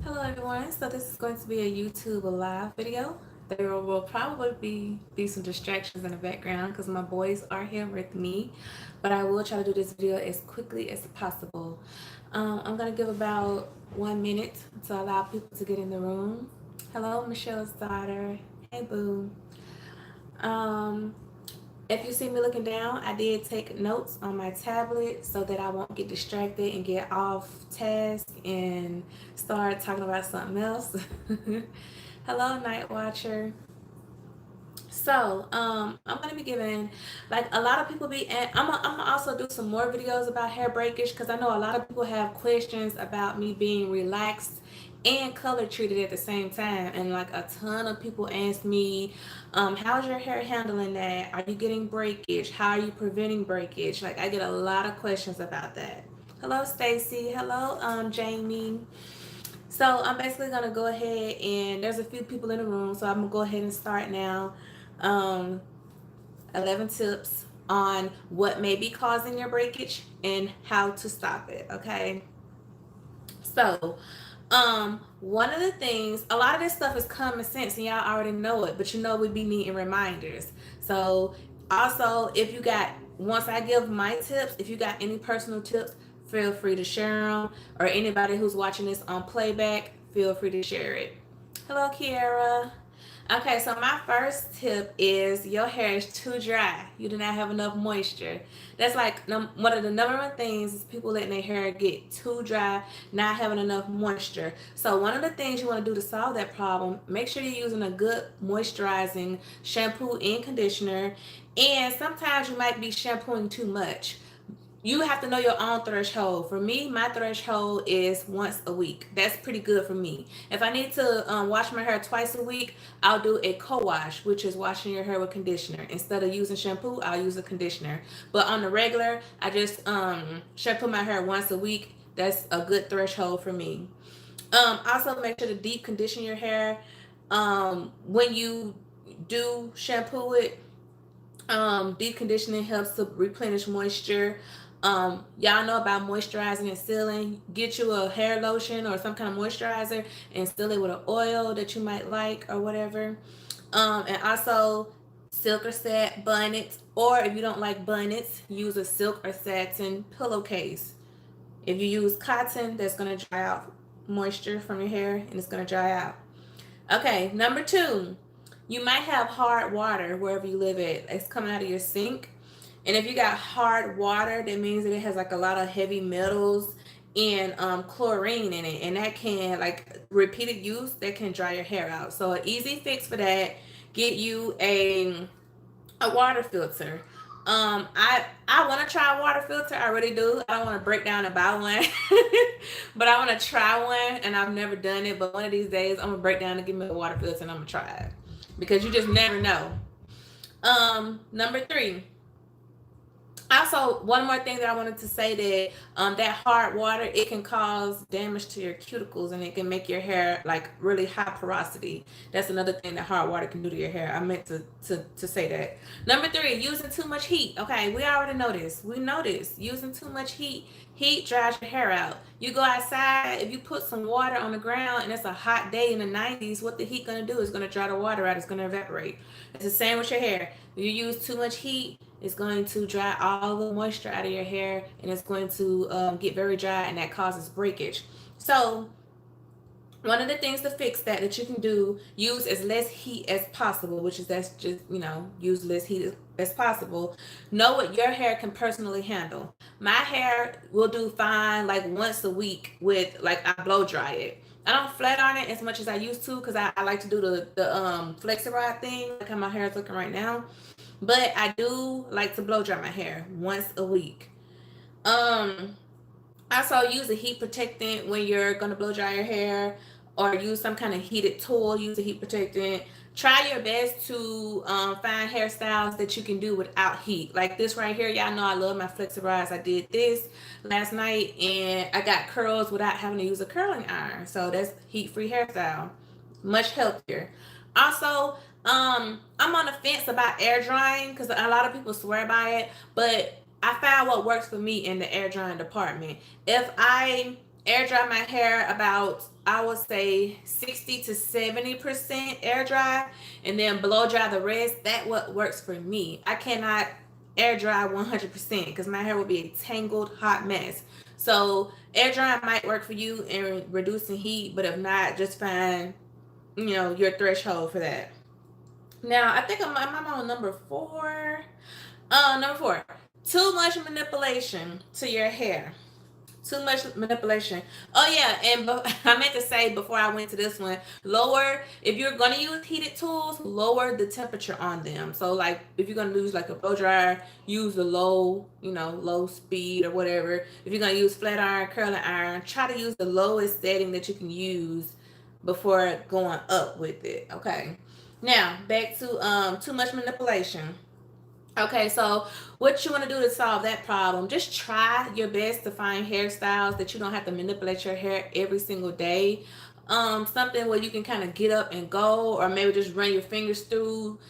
Hello everyone, so this is going to be a YouTube live video. There will probably be some distractions in the background because my boys are here with me, but I will try to do this video as quickly as possible. I'm going to give about 1 minute to allow people to get in the room. Hello, Michelle's daughter. Hey, boo. Um, if you see me looking down, I did take notes on my tablet so that I won't get distracted and get off task and start talking about something else. Hello, Night Watcher. So, I'm gonna be giving, like, a lot of people be, and I'm gonna also do some more videos about hair breakage because I know a lot of people have questions about me being relaxed and color treated at the same time. And like a ton of people ask me, how's your hair handling that? Are you getting breakage? How are you preventing breakage? Like, I get a lot of questions about that. Hello, Stacy. Hello, Jamie. So I'm basically gonna go ahead and there's a few people in the room, so I'm gonna go ahead and start now. Um, 11 tips on what may be causing your breakage and how to stop it. Okay. So, one of the things, a lot of this stuff is common sense and y'all already know it, but you know we be needing reminders. So, also, if you got, once I give my tips, if you got any personal tips, feel free to share them. Or anybody who's watching this on playback, feel free to share it. Hello, Kiara. Okay, so my first tip is your hair is too dry. You do not have enough moisture. That's like one of the number one things is people letting their hair get too dry, not having enough moisture. So one of the things you want to do to solve that problem, make sure you're using a good moisturizing shampoo and conditioner. And sometimes you might be shampooing too much. You have to know your own threshold. For me, my threshold is once a week. That's pretty good for me. If I need to wash my hair twice a week, I'll do a co-wash, which is washing your hair with conditioner. Instead of using shampoo, I'll use a conditioner. But on the regular, I just shampoo my hair once a week. That's a good threshold for me. Also, make sure to deep condition your hair. When you do shampoo it, deep conditioning helps to replenish moisture. Y'all know about moisturizing and sealing. Get you a hair lotion or some kind of moisturizer and seal it with an oil that you might like or whatever. And also silk or satin bonnets, or if you don't like bonnets, use a silk or satin pillowcase. If you use cotton, that's going to dry out moisture from your hair and it's going to dry out. Okay, number two, you might have hard water wherever you live at. It's coming out of your sink. And if you got hard water, that means that it has like a lot of heavy metals and chlorine in it. And that can, like, repeated use, that can dry your hair out. So an easy fix for that, get you a water filter. I want to try a water filter. I really do. I don't want to break down and buy one, but I want to try one, and I've never done it. But one of these days, I'm gonna break down and give me a water filter, and I'm gonna try it because you just never know. Number three, also, one more thing that I wanted to say, that that hard water, it can cause damage to your cuticles and it can make your hair like really high porosity. That's another thing that hard water can do to your hair. I meant to say that. Number three, using too much heat. Okay, we already know this. We know this. Using too much heat dries your hair out. You go outside, if you put some water on the ground and it's a hot day in the 90s, what the heat gonna do is gonna dry the water out. It's gonna evaporate. It's the same with your hair. If you use too much heat, it's going to dry all the moisture out of your hair, and it's going to get very dry, and that causes breakage. So one of the things to fix that you can do, use as less heat as possible, which is, that's just, use less heat as possible. Know what your hair can personally handle. My hair will do fine like once a week with, like, I blow dry it. I don't flat on it as much as I used to because I like to do the flexi rod thing, like how my hair is looking right now. But I do like to blow dry my hair once a week. Um, Also, use a heat protectant when you're gonna blow dry your hair, or use some kind of heated tool. Use a heat protectant. Try your best to find hairstyles that you can do without heat. Like this right here, y'all know I love my flexi rods. I did this last night, and I got curls without having to use a curling iron. So that's heat-free hairstyle, much healthier. Also, I'm on the fence about air drying because a lot of people swear by it, but I found what works for me in the air drying department. If I air dry my hair about, I would say, 60 to 70% air dry, and then blow dry the rest. That what works for me. I cannot air dry 100% because my hair will be a tangled hot mess. So air drying might work for you in reducing heat, but if not, just find, your threshold for that. Now I think I'm on number four. Number four, too much manipulation to your hair. Too much manipulation. Oh yeah, and I meant to say before I went to this one, lower, if you're gonna use heated tools, lower the temperature on them. So like if you're gonna use like a blow dryer, use the low, low speed or whatever. If you're gonna use flat iron, curling iron, try to use the lowest setting that you can use before going up with it. Okay. Now back to too much manipulation. Okay, so what you want to do to solve that problem, just try your best to find hairstyles that you don't have to manipulate your hair every single day. Something where you can kind of get up and go, or maybe just run your fingers through.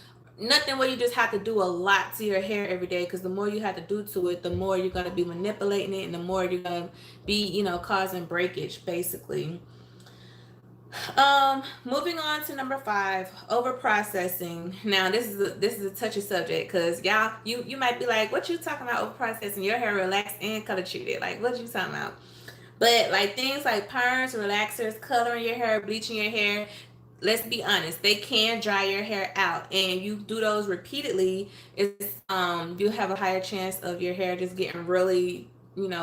Nothing where you just have to do a lot to your hair every day, because the more you have to do to it, the more you're going to be manipulating it, and the more you're going to be, causing breakage, basically. Moving on to number five, over processing. Now this is a touchy subject because y'all, you might be like, what you talking about over processing? Your hair relaxed and color treated. Like, what you talking about? But like things like perms, relaxers, coloring your hair, bleaching your hair, let's be honest, they can dry your hair out, and you do those repeatedly, it's you have a higher chance of your hair just getting really,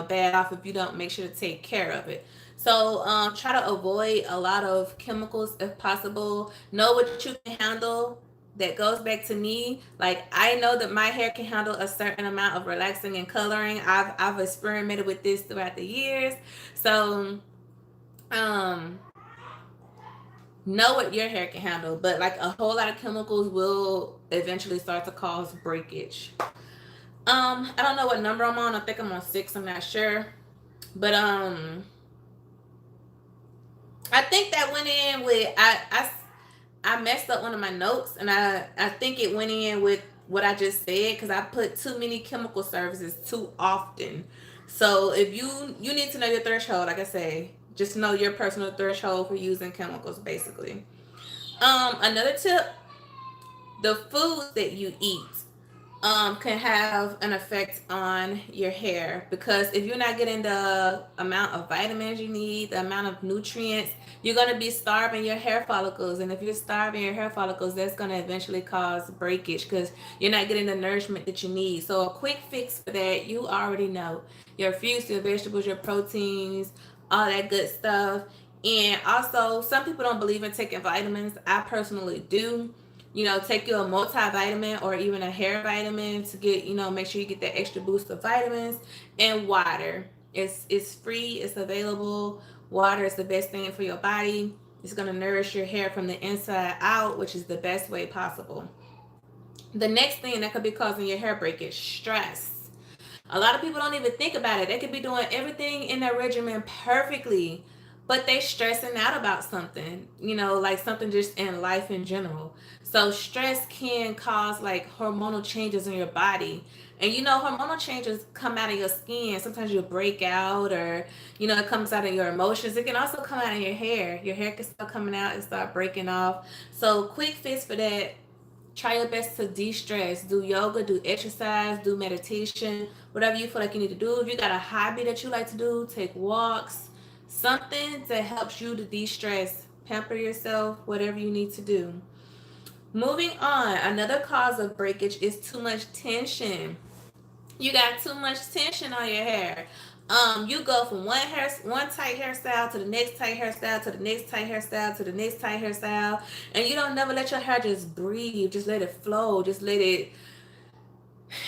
bad off if you don't make sure to take care of it. So try to avoid a lot of chemicals if possible. Know what you can handle. That goes back to me. Like, I know that my hair can handle a certain amount of relaxing and coloring. I've experimented with this throughout the years. So um know what your hair can handle, but like a whole lot of chemicals will eventually start to cause breakage. I don't know what number I'm on. I think I'm on 6. I'm not sure, but I think that went in with I messed up one of my notes, and I think it went in with what I just said because I put too many chemical services too often. So if you need to know your threshold, like I say, just know your personal threshold for using chemicals, basically. Another tip: the foods that you eat can have an effect on your hair, because if you're not getting the amount of vitamins you need, the amount of nutrients, you're going to be starving your hair follicles. And if you're starving your hair follicles, that's going to eventually cause breakage because you're not getting the nourishment that you need. So a quick fix for that, you already know: your fruits, your vegetables, your proteins, all that good stuff. And also, some people don't believe in taking vitamins. I personally do. Take you a multivitamin or even a hair vitamin to get, make sure you get that extra boost of vitamins. And water. It's free, it's available. Water is the best thing for your body. It's going to nourish your hair from the inside out, which is the best way possible. The next thing that could be causing your hair breakage: stress. A lot of people don't even think about it. They could be doing everything in their regimen perfectly, but they stressing out about something, like something just in life in general. So stress can cause like hormonal changes in your body. And hormonal changes come out of your skin. Sometimes you'll break out, or it comes out of your emotions. It can also come out of your hair. Your hair can start coming out and start breaking off. So quick fix for that: try your best to de-stress. Do yoga, do exercise, do meditation, whatever you feel like you need to do. If you got a hobby that you like to do, take walks, something that helps you to de-stress, pamper yourself, whatever you need to do. Moving on, another cause of breakage is too much tension. You got too much tension on your hair. You go from one tight hairstyle to the next tight hairstyle to the next tight hairstyle to the next tight hairstyle, and you don't never let your hair just breathe. Just let it flow. Just let it.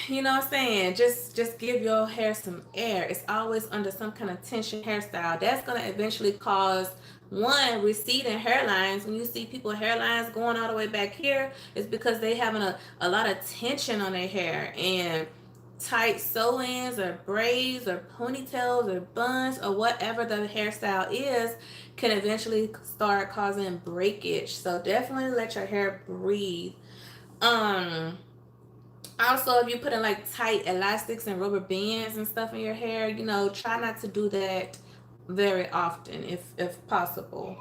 You know what I'm saying? Just give your hair some air. It's always under some kind of tension hairstyle. That's gonna eventually cause one, receding hairlines. When you see people hairlines going all the way back here, it's because they having a lot of tension on their hair. And tight sew-ins or braids or ponytails or buns or whatever the hairstyle is can eventually start causing breakage. So definitely let your hair breathe. Um Also, if you put in like tight elastics and rubber bands and stuff in your hair, try not to do that very often if possible.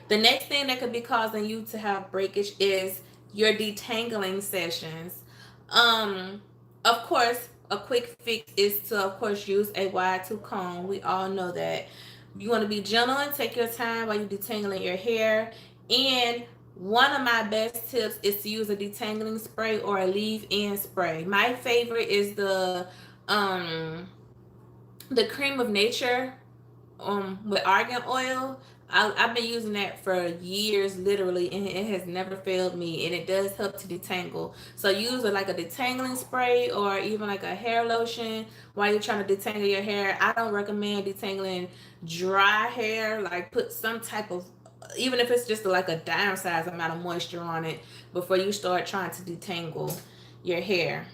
The next thing that could be causing you to have breakage is your detangling sessions. Um, of course, a quick fix is to, of course, use a wide tooth comb. We all know that. You want to be gentle and take your time while you're detangling your hair. And one of my best tips is to use a detangling spray or a leave-in spray. My favorite is um the cream of nature with argan oil. I've been using that for years, literally, and it has never failed me. And it does help to detangle. So use like a detangling spray or even like a hair lotion while you're trying to detangle your hair. I don't recommend detangling dry hair. Like put some type of, even if it's just like a dime size amount of moisture on it before you start trying to detangle your hair.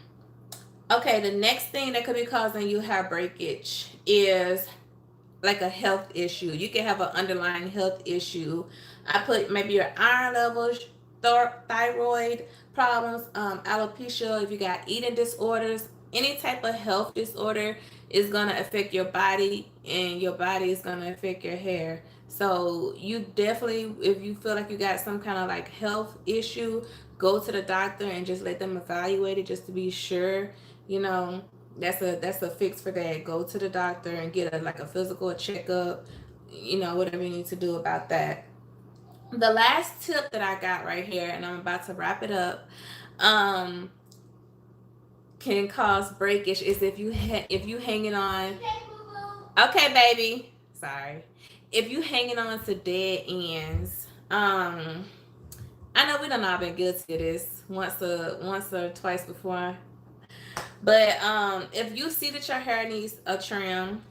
Okay, the next thing that could be causing you hair breakage is like a health issue. You can have an underlying health issue. I put maybe your iron levels, thyroid problems, alopecia, if you got eating disorders, any type of health disorder is going to affect your body, and your body is going to affect your hair. So you definitely, if you feel like you got some kind of like health issue, go to the doctor and just let them evaluate it just to be sure, you know. That's a fix for that. Go to the doctor and get a like a physical checkup, whatever you need to do about that. The last tip that I got right here, and I'm about to wrap it up, um, can cause breakage is if you hanging on. Okay, baby. Sorry. If you hanging on to dead ends, I know we done all been guilty of this once or twice before. But if you see that your hair needs a trim,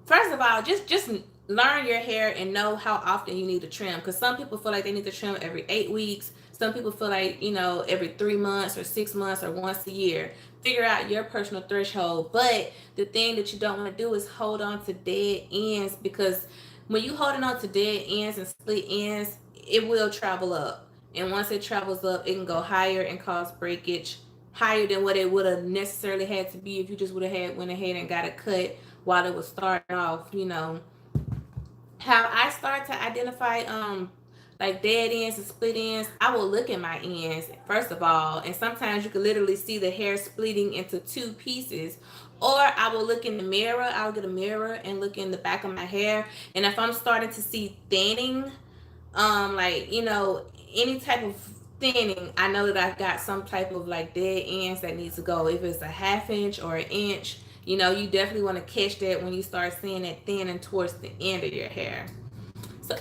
first of all, just learn your hair and know how often you need to trim. Because some people feel like they need to trim every 8 weeks. Some people feel like every 3 months or 6 months or once a year. Figure out your personal threshold. But the thing that you don't want to do is hold on to dead ends, because when you holding on to dead ends and split ends, it will travel up. And once it travels up, it can go higher and cause breakage, higher than what it would have necessarily had to be if you just would have had went ahead and got a cut while it was starting off. How I start to identify like dead ends and split ends, I will look at my ends first of all, and sometimes you can literally see the hair splitting into two pieces. Or I will look in the mirror. I'll get a mirror and look in the back of my hair, and if I'm starting to see thinning, like any type of thinning, I know that I've got some type of like dead ends that needs to go. If it's a half inch or an inch, you definitely want to catch that when you start seeing that thinning towards the end of your hair. So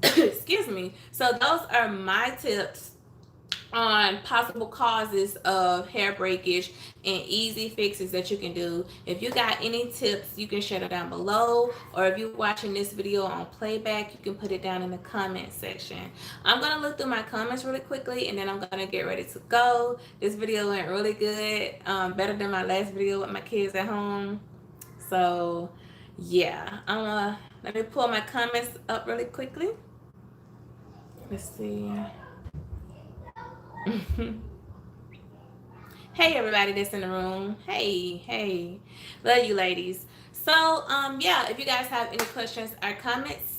excuse me. So those are my tips on possible causes of hair breakage and easy fixes that you can do. If you got any tips, you can share it down below, or if you're watching this video on playback, you can put it down in the comment section. I'm gonna look through my comments really quickly, and then I'm gonna get ready to go. This video went really good, better than my last video with my kids at home. So yeah, let me pull my comments up really quickly. Let's see. Hey everybody that's in the room. Hey. Love you ladies. So yeah, if you guys have any questions or comments,